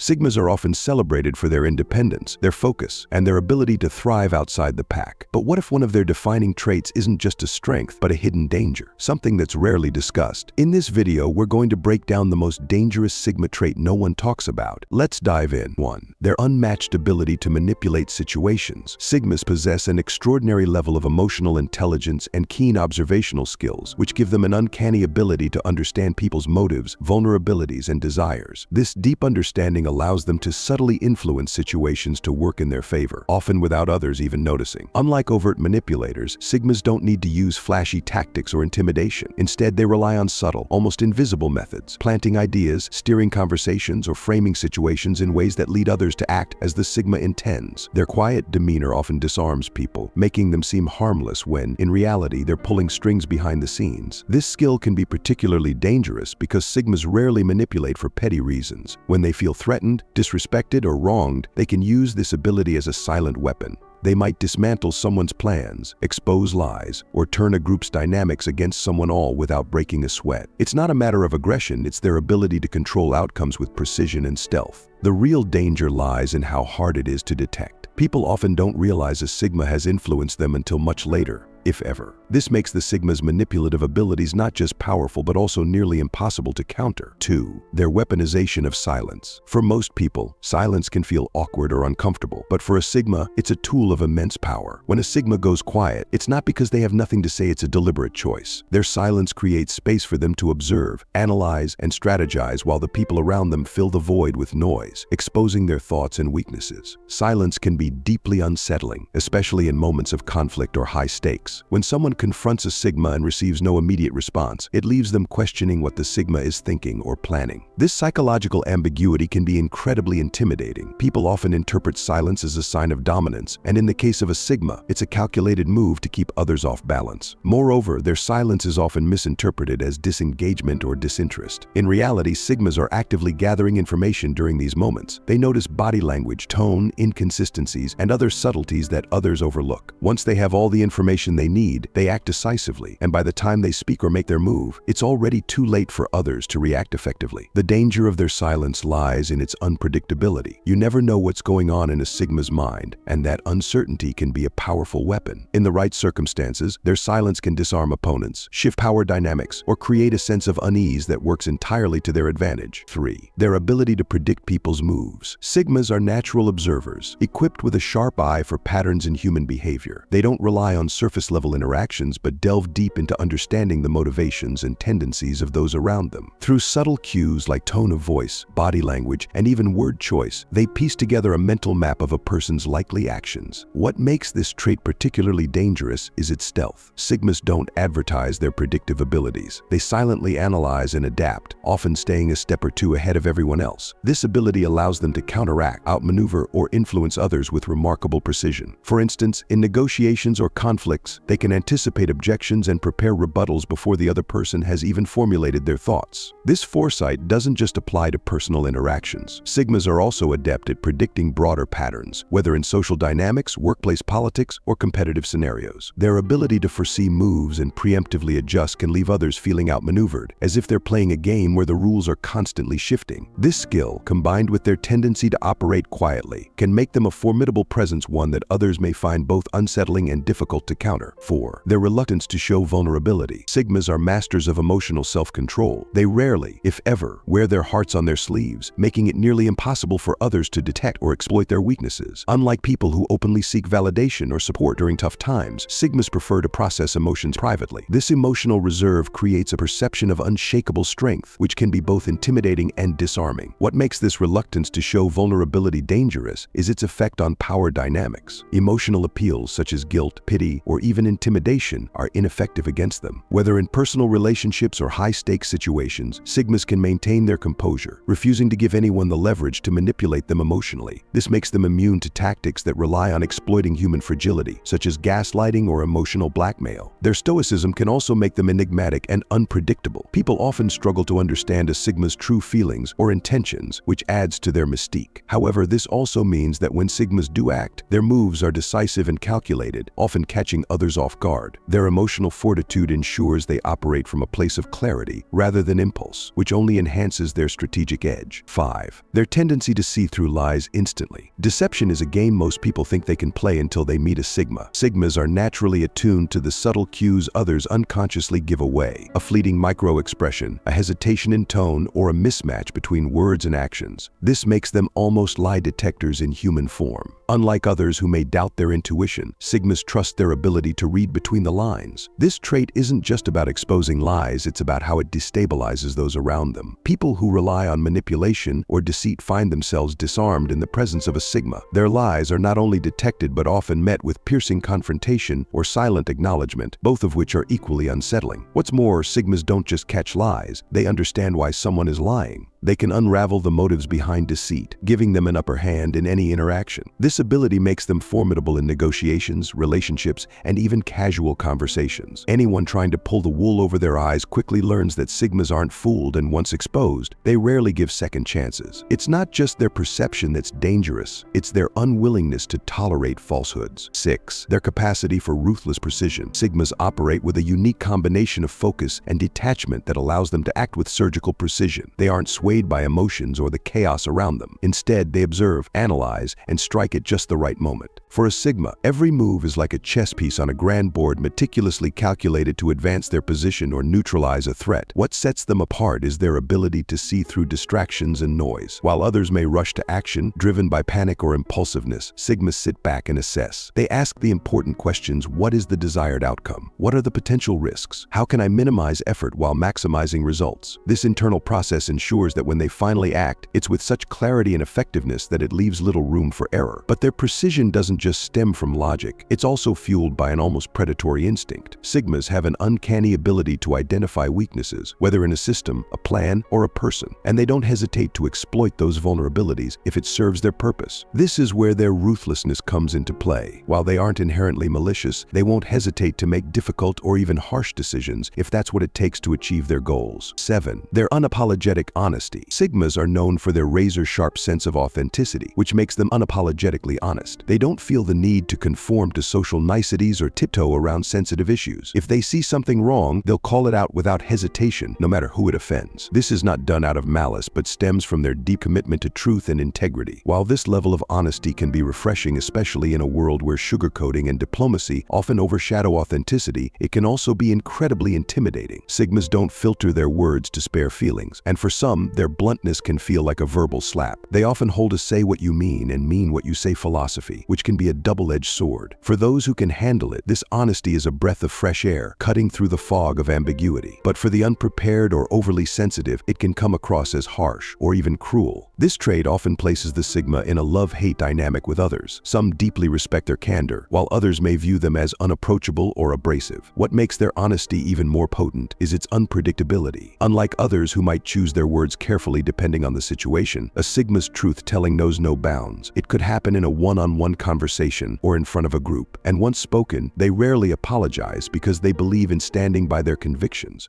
Sigmas are often celebrated for their independence, their focus, and their ability to thrive outside the pack. But what if one of their defining traits isn't just a strength, but a hidden danger? Something that's rarely discussed. In this video, we're going to break down the most dangerous Sigma trait no one talks about. Let's dive in. 1. Their unmatched ability to manipulate situations. Sigmas possess an extraordinary level of emotional intelligence and keen observational skills, which give them an uncanny ability to understand people's motives, vulnerabilities, and desires. This deep understanding allows them to subtly influence situations to work in their favor, often without others even noticing. Unlike overt manipulators, Sigmas don't need to use flashy tactics or intimidation. Instead, they rely on subtle, almost invisible methods, planting ideas, steering conversations, or framing situations in ways that lead others to act as the Sigma intends. Their quiet demeanor often disarms people, making them seem harmless when, in reality, they're pulling strings behind the scenes. This skill can be particularly dangerous because Sigmas rarely manipulate for petty reasons. When they feel threatened, disrespected, or wronged, they can use this ability as a silent weapon. They might dismantle someone's plans, expose lies, or turn a group's dynamics against someone all without breaking a sweat. It's not a matter of aggression, it's their ability to control outcomes with precision and stealth. The real danger lies in how hard it is to detect. People often don't realize a Sigma has influenced them until much later, if ever. This makes the Sigma's manipulative abilities not just powerful but also nearly impossible to counter. 2. Their weaponization of silence. For most people, silence can feel awkward or uncomfortable, but for a Sigma, it's a tool of immense power. When a Sigma goes quiet, it's not because they have nothing to say, it's a deliberate choice. Their silence creates space for them to observe, analyze, and strategize while the people around them fill the void with noise, exposing their thoughts and weaknesses. Silence can be deeply unsettling, especially in moments of conflict or high stakes. When someone confronts a Sigma and receives no immediate response, it leaves them questioning what the Sigma is thinking or planning. This psychological ambiguity can be incredibly intimidating. People often interpret silence as a sign of dominance, and in the case of a Sigma, it's a calculated move to keep others off balance. Moreover, their silence is often misinterpreted as disengagement or disinterest. In reality, Sigmas are actively gathering information during these moments. They notice body language, tone, inconsistencies, and other subtleties that others overlook. Once they have all the information they need, they act decisively, and by the time they speak or make their move, it's already too late for others to react effectively. The danger of their silence lies in its unpredictability. You never know what's going on in a Sigma's mind, and that uncertainty can be a powerful weapon. In the right circumstances, their silence can disarm opponents, shift power dynamics, or create a sense of unease that works entirely to their advantage. 3. Their ability to predict people's moves. Sigmas are natural observers, equipped with a sharp eye for patterns in human behavior. They don't rely on surface-level interactions, but delve deep into understanding the motivations and tendencies of those around them. Through subtle cues like tone of voice, body language, and even word choice, they piece together a mental map of a person's likely actions. What makes this trait particularly dangerous is its stealth. Sigmas don't advertise their predictive abilities. They silently analyze and adapt, often staying a step or two ahead of everyone else. This ability allows them to counteract, outmaneuver, or influence others with remarkable precision. For instance, in negotiations or conflicts, they can anticipate objections and prepare rebuttals before the other person has even formulated their thoughts. This foresight doesn't just apply to personal interactions. Sigmas are also adept at predicting broader patterns, whether in social dynamics, workplace politics, or competitive scenarios. Their ability to foresee moves and preemptively adjust can leave others feeling outmaneuvered, as if they're playing a game where the rules are constantly shifting. This skill, combined with their tendency to operate quietly, can make them a formidable presence, one that others may find both unsettling and difficult to counter. 4. Their reluctance to show vulnerability. Sigmas are masters of emotional self-control. They rarely, if ever, wear their hearts on their sleeves, making it nearly impossible for others to detect or exploit their weaknesses. Unlike people who openly seek validation or support during tough times, Sigmas prefer to process emotions privately. This emotional reserve creates a perception of unshakable strength, which can be both intimidating and disarming. What makes this reluctance to show vulnerability dangerous is its effect on power dynamics. Emotional appeals such as guilt, pity, or even intimidation are ineffective against them. Whether in personal relationships or high-stakes situations, Sigmas can maintain their composure, refusing to give anyone the leverage to manipulate them emotionally. This makes them immune to tactics that rely on exploiting human fragility, such as gaslighting or emotional blackmail. Their stoicism can also make them enigmatic and unpredictable. People often struggle to understand a Sigma's true feelings or intentions, which adds to their mystique. However, this also means that when Sigmas do act, their moves are decisive and calculated, often catching others others off guard. Their emotional fortitude ensures they operate from a place of clarity rather than impulse, which only enhances their strategic edge. 5. Their tendency to see through lies instantly. Deception is a game most people think they can play until they meet a Sigma. Sigmas are naturally attuned to the subtle cues others unconsciously give away. A fleeting micro-expression, a hesitation in tone, or a mismatch between words and actions. This makes them almost lie detectors in human form. Unlike others who may doubt their intuition, Sigmas trust their ability to read between the lines. This trait isn't just about exposing lies, it's about how it destabilizes those around them. People who rely on manipulation or deceit find themselves disarmed in the presence of a Sigma. Their lies are not only detected but often met with piercing confrontation or silent acknowledgement, both of which are equally unsettling. What's more, Sigmas don't just catch lies, they understand why someone is lying. They can unravel the motives behind deceit, giving them an upper hand in any interaction. This ability makes them formidable in negotiations, relationships, and even casual conversations. Anyone trying to pull the wool over their eyes quickly learns that Sigmas aren't fooled, and once exposed, they rarely give second chances. It's not just their perception that's dangerous, it's their unwillingness to tolerate falsehoods. 6. Their capacity for ruthless precision. Sigmas operate with a unique combination of focus and detachment that allows them to act with surgical precision. They aren't swayed by emotions or the chaos around them. Instead, they observe, analyze, and strike at just the right moment. For a Sigma, every move is like a chess piece on a grand board meticulously calculated to advance their position or neutralize a threat. What sets them apart is their ability to see through distractions and noise. While others may rush to action, driven by panic or impulsiveness, Sigmas sit back and assess. They ask the important questions: what is the desired outcome? What are the potential risks? How can I minimize effort while maximizing results? This internal process ensures that when they finally act, it's with such clarity and effectiveness that it leaves little room for error. But their precision doesn't just stem from logic, it's also fueled by an almost predatory instinct. Sigmas have an uncanny ability to identify weaknesses, whether in a system, a plan, or a person, and they don't hesitate to exploit those vulnerabilities if it serves their purpose. This is where their ruthlessness comes into play. While they aren't inherently malicious, they won't hesitate to make difficult or even harsh decisions if that's what it takes to achieve their goals. 7. Their unapologetic honesty. Sigmas are known for their razor-sharp sense of authenticity, which makes them unapologetically honest. They don't feel the need to conform to social niceties or tiptoe around sensitive issues. If they see something wrong, they'll call it out without hesitation, no matter who it offends. This is not done out of malice, but stems from their deep commitment to truth and integrity. While this level of honesty can be refreshing, especially in a world where sugarcoating and diplomacy often overshadow authenticity, it can also be incredibly intimidating. Sigmas don't filter their words to spare feelings, and for some, their bluntness can feel like a verbal slap. They often hold a say what you mean and mean what you say philosophy, which can be a double-edged sword. For those who can handle it, this honesty is a breath of fresh air, cutting through the fog of ambiguity. But for the unprepared or overly sensitive, it can come across as harsh or even cruel. This trait often places the Sigma in a love-hate dynamic with others. Some deeply respect their candor, while others may view them as unapproachable or abrasive. What makes their honesty even more potent is its unpredictability. Unlike others who might choose their words carefully depending on the situation, a Sigma's truth-telling knows no bounds. It could happen in a one-on-one conversation or in front of a group, and once spoken, they rarely apologize because they believe in standing by their convictions.